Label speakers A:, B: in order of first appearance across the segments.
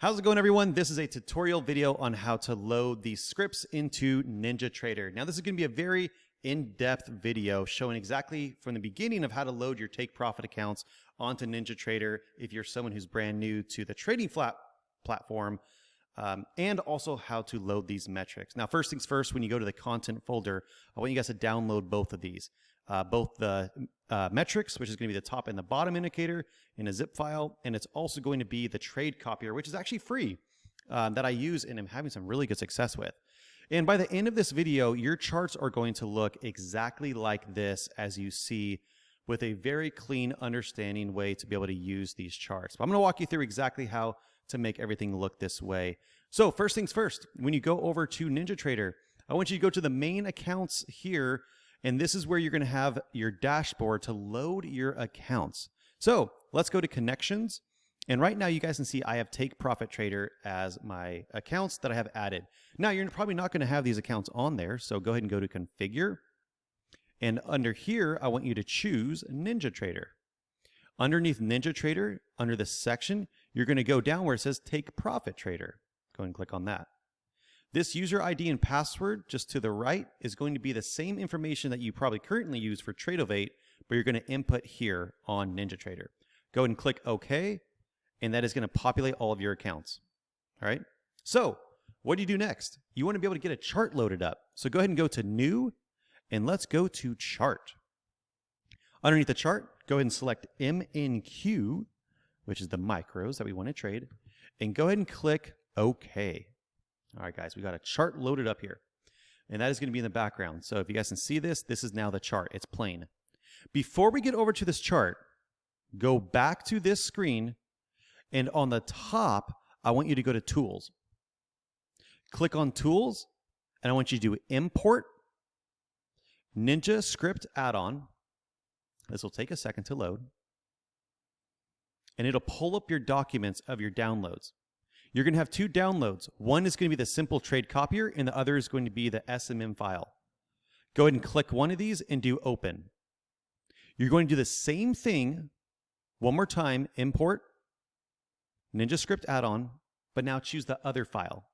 A: How's it going, everyone? This is a tutorial video on how to load these scripts into NinjaTrader. Now, this is going to be a very in-depth video showing exactly from the beginning of how to load your take profit accounts onto NinjaTrader if you're someone who's brand new to the trading platform, and also how to load these metrics. Now, first things first, when you go to the content folder, I want you guys to download both of these. Both the metrics, which is going to be the top and the bottom indicator in a zip file, and it's also going to be the trade copier, which is actually free, that I use and I'm having some really good success with. And by the end of this video, your charts are going to look exactly like this, as you see, with a very clean, understanding way to be able to use these charts. But I'm going to walk you through exactly how to make everything look this way. So first things first, when you go over to NinjaTrader, I want you to go to the main accounts here. And this is where you're going to have your dashboard to load your accounts. So let's go to connections. And right now you guys can see I have Take Profit Trader as my accounts that I have added. Now you're probably not going to have these accounts on there. So go ahead and go to configure. And under here, I want you to choose NinjaTrader. Underneath NinjaTrader, under this section, you're going to go down where it says Take Profit Trader. Go ahead and click on that. This user ID and password just to the right is going to be the same information that you probably currently use for Tradovate, but you're going to input here on NinjaTrader. Go ahead and click OK, and that is going to populate all of your accounts. All right. So what do you do next? You want to be able to get a chart loaded up. So go ahead and go to New, and let's go to Chart. Underneath the chart, go ahead and select MNQ, which is the micros that we want to trade, and go ahead and click OK. All right, guys, we got a chart loaded up here, and that is going to be in the background. So if you guys can see this, this is now the chart. It's plain. Before we get over to this chart, go back to this screen, and on the top, I want you to go to Tools. Click on Tools, and I want you to do Import Ninja Script Add-on. This will take a second to load, and it'll pull up your documents of your downloads. You're going to have two downloads. One is going to be the simple trade copier, and the other is going to be the SMM file. Go ahead and click one of these and do open. You're going to do the same thing one more time, import Ninja Script add-on, but now choose the other file.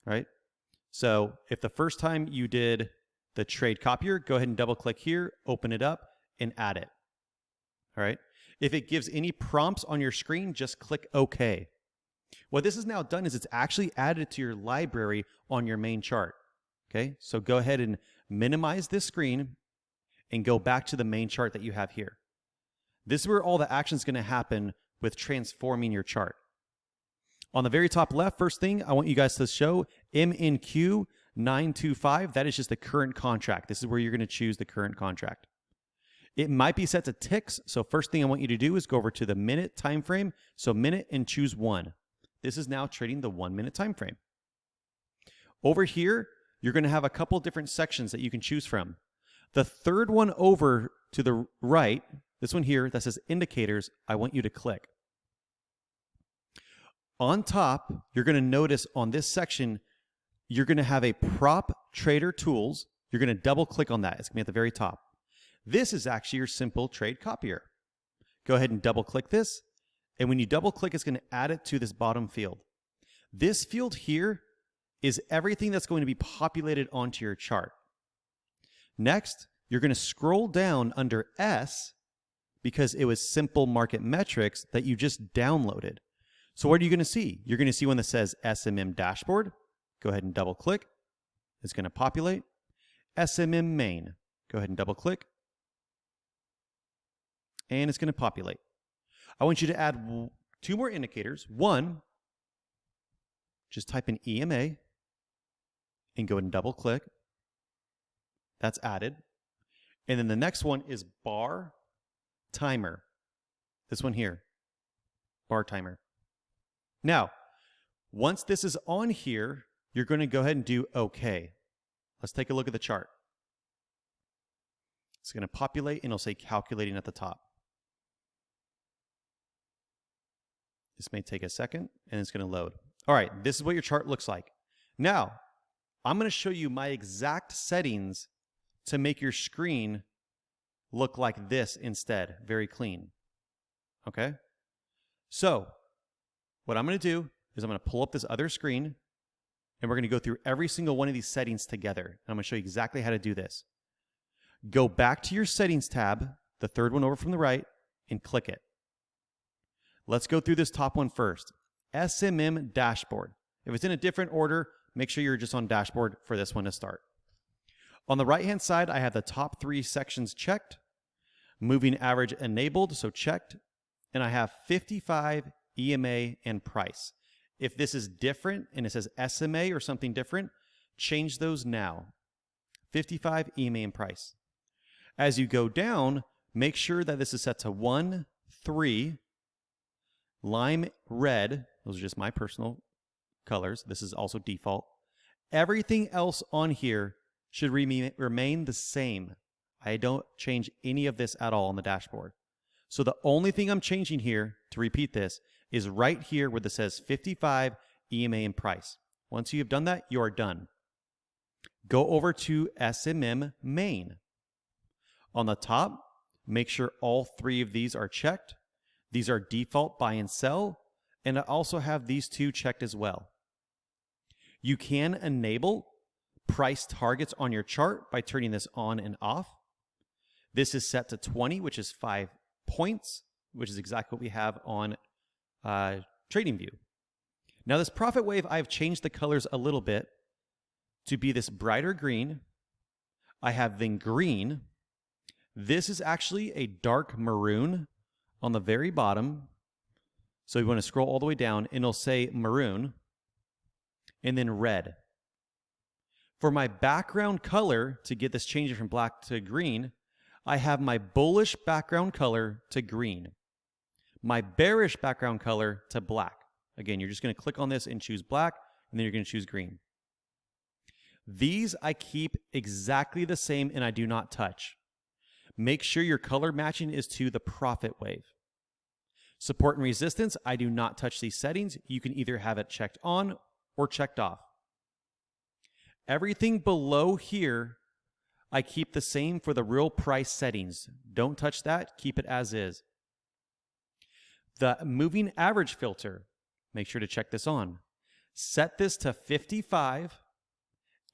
A: All right? So if the first time you did the trade copier, go ahead and double click here, open it up, and add it. All right? If it gives any prompts on your screen, just click OK. What this has now done is it's actually added to your library on your main chart. Okay, so go ahead and minimize this screen and go back to the main chart that you have here. This is where all the action is going to happen with transforming your chart. On the very top left, first thing I want you guys to show MNQ925. That is just the current contract. This is where you're going to choose the current contract. It might be set to ticks. So first thing I want you to do is go over to the minute time frame. So minute and choose 1. This is now trading the 1 minute time frame. Over here, you're going to have a couple different sections that you can choose from. The third one over to the right, this one here that says indicators, I want you to click. On top, you're going to notice on this section, you're going to have a prop trader tools. You're going to double click on that. It's going to be at the very top. This is actually your simple trade copier. Go ahead and double click this. And when you double click, it's going to add it to this bottom field. This field here is everything that's going to be populated onto your chart. Next, you're going to scroll down under S because it was simple market metrics that you just downloaded. So what are you going to see? You're going to see one that says SMM dashboard. Go ahead and double click. It's going to populate. SMM main. Go ahead and double click. And it's going to populate. I want you to add 2 more indicators. One, just type in EMA and go ahead and double click. That's added. And then the next one is bar timer. This one here, bar timer. Now, once this is on here, you're going to go ahead and do OK. Let's take a look at the chart. It's going to populate and it'll say calculating at the top. This may take a second, and it's going to load. All right, this is what your chart looks like. Now, I'm going to show you my exact settings to make your screen look like this instead, very clean. Okay? So, what I'm going to do is I'm going to pull up this other screen, and we're going to go through every single one of these settings together. And I'm going to show you exactly how to do this. Go back to your settings tab, the third one over from the right, and click it. Let's go through this top one first. SMM dashboard. If it's in a different order, make sure you're just on dashboard for this one to start. On the right-hand side, I have the top 3 sections checked. Moving average enabled, so checked. And I have 55, EMA, and price. If this is different and it says SMA or something different, change those now. 55, EMA, and price. As you go down, make sure that this is set to 1, 3, lime red. Those are just my personal colors. This is also default. Everything else on here should remain the same. I don't change any of this at all on the dashboard. So the only thing I'm changing here, to repeat this, is right here where this says 55, EMA, and price. Once you have done that, you are done. Go over to SMM main. On the top, make sure all 3 of these are checked. These are default buy and sell, and I also have these 2 checked as well. You can enable price targets on your chart by turning this on and off. This is set to 20, which is 5 points, which is exactly what we have on TradingView. Now this profit wave, I've changed the colors a little bit to be this brighter green. I have then green. This is actually a dark maroon on the very bottom. So you want to scroll all the way down and it'll say maroon and then red. For my background color, to get this changing from black to green, I have my bullish background color to green, my bearish background color to black. Again, you're just going to click on this and choose black, and then you're going to choose green. These I keep exactly the same and I do not touch. Make sure your color matching is to the profit wave. Support and resistance, I do not touch these settings. You can either have it checked on or checked off. Everything below here, I keep the same for the real price settings. Don't touch that, keep it as is. The moving average filter, make sure to check this on. Set this to 55,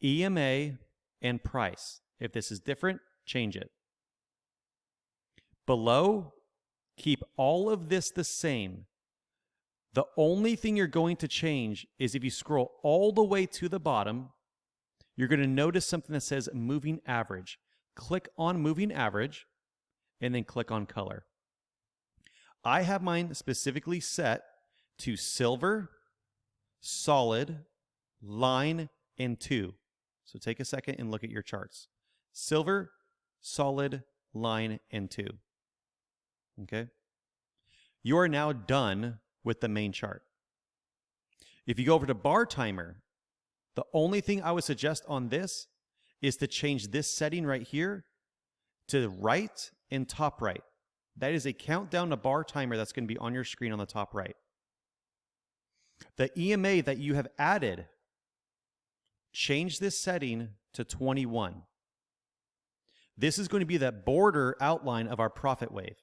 A: EMA, and price. If this is different, change it. Below, keep all of this the same. The only thing you're going to change is if you scroll all the way to the bottom, you're going to notice something that says moving average. Click on moving average and then click on color. I have mine specifically set to silver, solid, line, and 2. So take a second and look at your charts. Silver, solid, line, and 2. Okay? You are now done with the main chart. If you go over to bar timer, the only thing I would suggest on this is to change this setting right here to right and top right. That is a countdown to bar timer that's going to be on your screen on the top right. The EMA that you have added, change this setting to 21. This is going to be the border outline of our profit wave.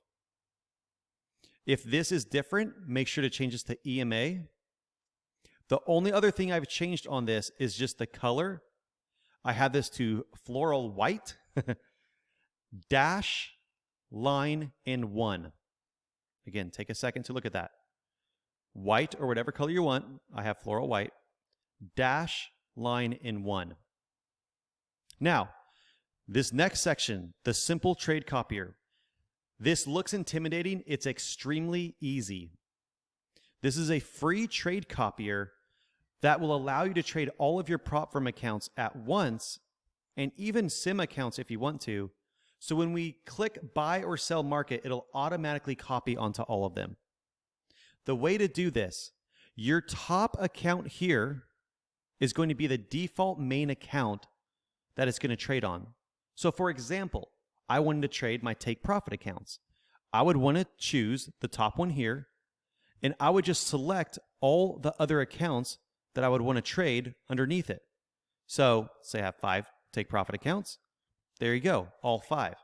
A: If this is different, make sure to change this to EMA. The only other thing I've changed on this is just the color. I have this to floral white, dash, line, and 1. Again, take a second to look at that. White or whatever color you want. I have floral white, dash, line, and 1. Now, this next section, the simple trade copier. This looks intimidating. It's extremely easy. This is a free trade copier that will allow you to trade all of your prop firm accounts at once and even sim accounts if you want to. So when we click buy or sell market, it'll automatically copy onto all of them. The way to do this, your top account here is going to be the default main account that it's going to trade on. So for example, I wanted to trade my take profit accounts. I would want to choose the top one here, and I would just select all the other accounts that I would want to trade underneath it. So say I have 5 take profit accounts. There you go, all 5.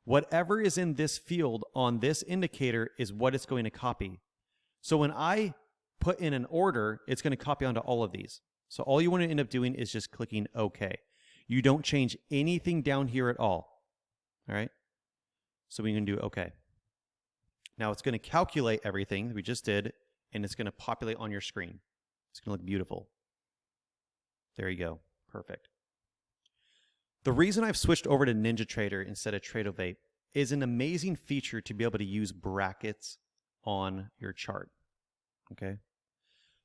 A: Whatever is in this field on this indicator is what it's going to copy. So when I put in an order, it's going to copy onto all of these. So all you want to end up doing is just clicking OK. You don't change anything down here at all. All right? So we can do OK. Now it's going to calculate everything that we just did, and it's going to populate on your screen. It's going to look beautiful. There you go. Perfect. The reason I've switched over to NinjaTrader instead of Tradovate is an amazing feature to be able to use brackets on your chart. Okay?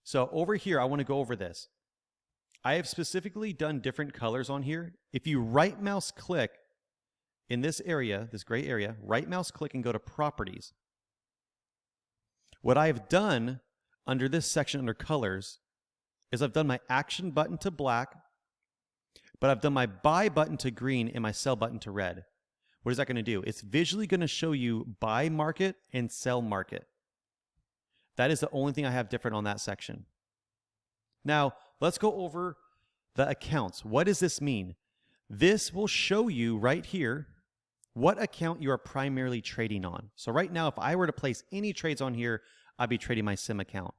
A: So over here, I want to go over this. I have specifically done different colors on here. If you right mouse click in this area, this gray area, right mouse click and go to Properties. What I have done under this section under Colors is I've done my Action button to black, but I've done my Buy button to green and my Sell button to red. What is that going to do? It's visually going to show you Buy Market and Sell Market. That is the only thing I have different on that section. Now, let's go over the accounts. What does this mean? This will show you right here what account you are primarily trading on. So right now, if I were to place any trades on here, I'd be trading my SIM account.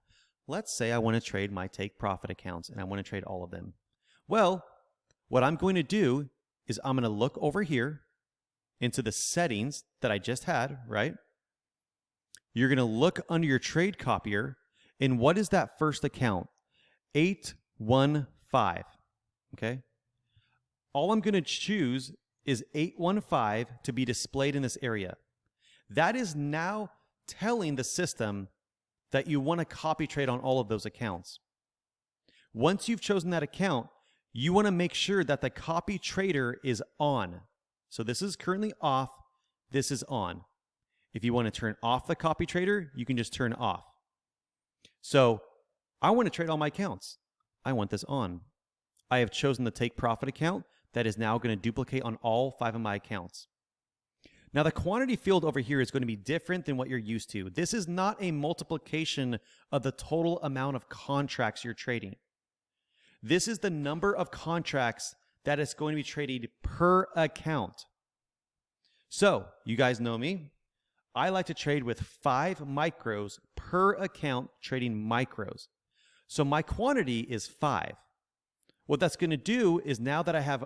A: Let's say I want to trade my take profit accounts and I want to trade all of them. Well, what I'm going to do is I'm going to look over here into the settings that I just had, right? You're going to look under your trade copier, and what is that first account? 815, okay? All I'm going to choose is 815 to be displayed in this area. That is now telling the system that you want to copy trade on all of those accounts. Once you've chosen that account, you want to make sure that the copy trader is on. So this is currently off, this is on. If you want to turn off the copy trader, you can just turn off. So I want to trade all my accounts. I want this on. I have chosen the take profit account that is now going to duplicate on all 5 of my accounts. Now the quantity field over here is going to be different than what you're used to. This is not a multiplication of the total amount of contracts you're trading. This is the number of contracts that is going to be traded per account. So you guys know me. I like to trade with 5 micros per account, trading micros. So my quantity is 5. What that's going to do is now that I have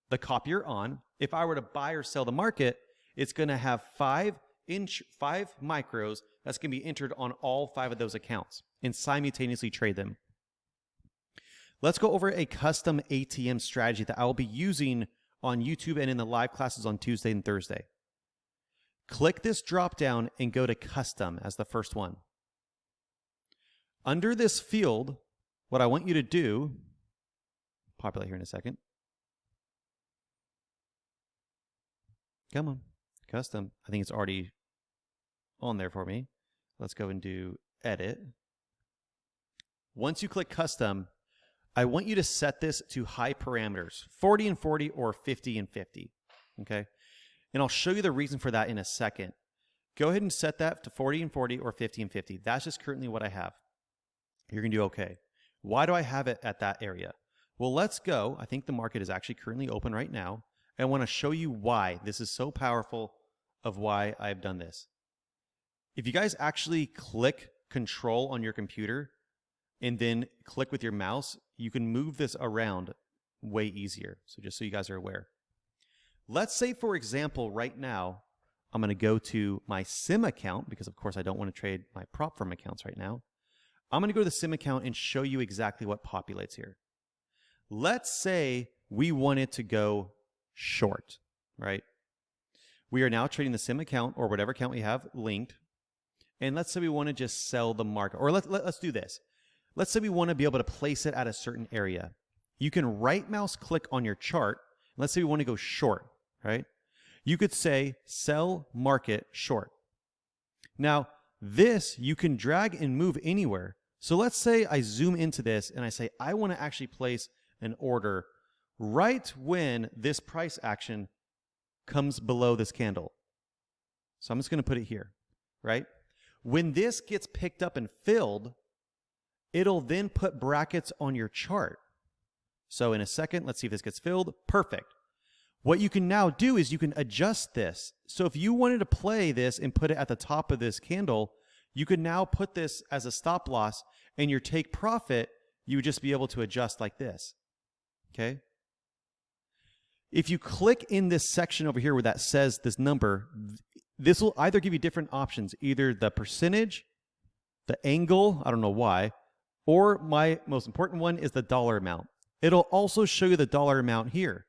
A: the copier on, if I were to buy or sell the market, it's going to have 5 micros that's going to be entered on all 5 of those accounts and simultaneously trade them. Let's go over a custom ATM strategy that I will be using on YouTube and in the live classes on Tuesday and Thursday. Click this drop down and go to Custom as the first one. Under this field, what I want you to do, populate here in a second. Come on, Custom. I think it's already on there for me. Let's go and do Edit. Once you click Custom, I want you to set this to high parameters, 40 and 40 or 50 and 50, okay? And I'll show you the reason for that in a second. Go ahead and set that to 40 and 40 or 50 and 50. That's just currently what I have. You're going to do okay. Why do I have it at that area? Well, let's go. I think the market is actually currently open right now. I want to show you why this is so powerful of why I've done this. If you guys actually click Control on your computer and then click with your mouse, you can move this around way easier. So just so you guys are aware. Let's say, for example, right now, I'm going to go to my SIM account because, of course, I don't want to trade my prop firm accounts right now. I'm going to go to the SIM account and show you exactly what populates here. Let's say we wanted to go short, right? We are now trading the SIM account or whatever account we have linked. And let's say we want to just sell the market. Or let's do this. Let's say we want to be able to place it at a certain area. You can right mouse click on your chart. Let's say we want to go short, right? You could say sell market short. Now, this you can drag and move anywhere. So let's say I zoom into this and I say I want to actually place an order right when this price action comes below this candle. So I'm just going to put it here, right? When this gets picked up and filled, it'll then put brackets on your chart. So in a second, let's see if this gets filled. Perfect. What you can now do is you can adjust this. So if you wanted to play this and put it at the top of this candle, you could now put this as a stop loss, and your take profit, you would just be able to adjust like this. Okay? If you click in this section over here where that says this number, this will either give you different options, either the percentage, the angle, I don't know why, or my most important one is the dollar amount. It'll also show you the dollar amount here.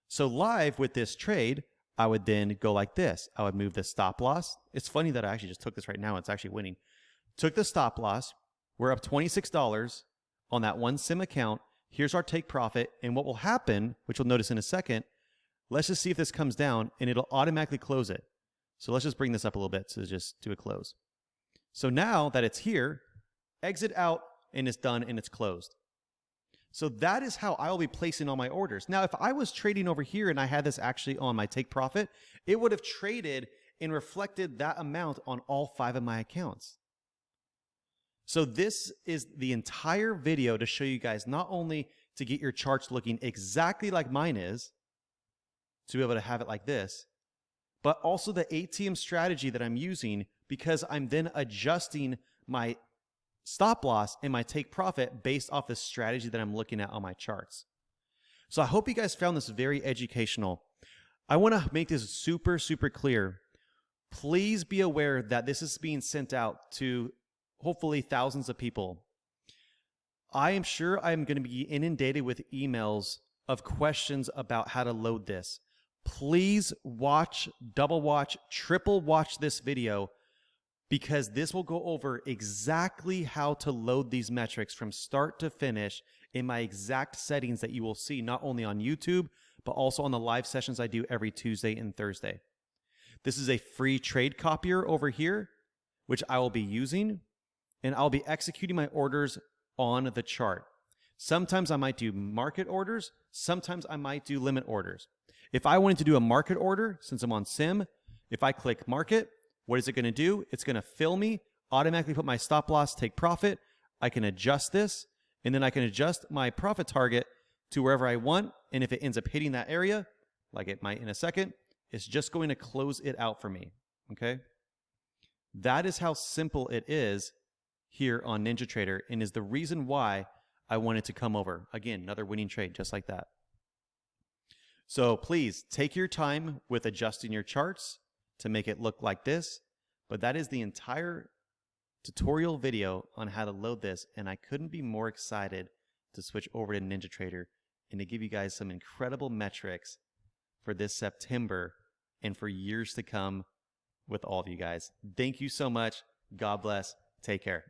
A: So live with this trade, I would then go like this. I would move the stop loss. It's funny that I actually just took this right now. It's actually winning. Took the stop loss. We're up $26 on that one sim account. Here's our take profit. And what will happen, which you'll notice in a second, let's just see if this comes down, and it'll automatically close it. So let's just bring this up a little bit to just do a close. So now that it's here, exit out, and it's done, and it's closed. So that is how I will be placing all my orders. Now, if I was trading over here and I had this actually on my take profit, it would have traded and reflected that amount on all 5 of my accounts. So this is the entire video to show you guys not only to get your charts looking exactly like mine is, to be able to have it like this, but also the ATM strategy that I'm using, because I'm then adjusting my stop loss and my take profit based off the strategy that I'm looking at on my charts. So I hope you guys found this very educational. I want to make this super, super clear. Please be aware that this is being sent out to hopefully thousands of people. I am sure I'm going to be inundated with emails of questions about how to load this. Please watch, double watch, triple watch this video, because this will go over exactly how to load these metrics from start to finish in my exact settings that you will see not only on YouTube, but also on the live sessions I do every Tuesday and Thursday. This is a free trade copier over here, which I will be using, and I'll be executing my orders on the chart. Sometimes I might do market orders. Sometimes I might do limit orders. If I wanted to do a market order, since I'm on sim, if I click market, what is it going to do? It's going to fill me, automatically put my stop loss, take profit. I can adjust this, and then I can adjust my profit target to wherever I want. And if it ends up hitting that area, like it might in a second, it's just going to close it out for me. Okay? That is how simple it is here on NinjaTrader, and is the reason why I wanted to come over. Again, another winning trade just like that. So please take your time with adjusting your charts to make it look like this, but that is the entire tutorial video on how to load this, and I couldn't be more excited to switch over to NinjaTrader and to give you guys some incredible metrics for this September and for years to come with all of you guys. Thank you so much. God bless. Take care.